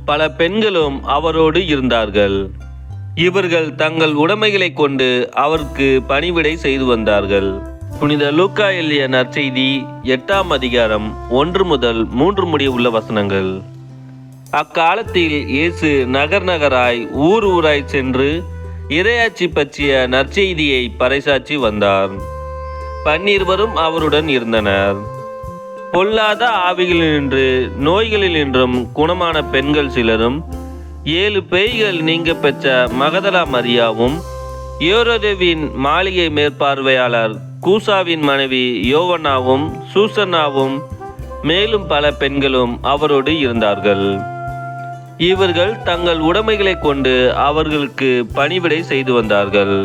பல பெண்களும் அவரோடு இருந்தார்கள். இவர்கள் தங்கள் உடைமைகளை கொண்டு அவருக்கு பணிவிடை செய்து வந்தார்கள். புனித லூக்கா எழுதிய நற்செய்தி 8ஆம் அதிகாரம் 1 முதல் 3 முடிய உள்ள வசனங்கள். அக்காலத்தில் இயேசு நகர் நகராய் ஊர் ஊராய் சென்று இறையாட்சி பற்றிய நற்செய்தியை பறைசாற்றி வந்தார். 12 அவருடன் இருந்தனர். பொல்லாத ஆவிகளினின்று நோய்களினின்றும் குணமான பெண்கள் சிலரும் 7 பேய்கள் நீங்க பெற்ற மகதலா மரியாவும் யோரோதேவின் மாளிகை மேற்பார்வையாளர் கூசாவின் மனைவி யோவன்னாவும் சூசன்னாவும் மேலும் பல பெண்களும் அவரோடு இருந்தார்கள். இவர்கள் தங்கள் உடைமைகளை கொண்டு அவர்களுக்கு பணிவிடை செய்து வந்தார்கள்.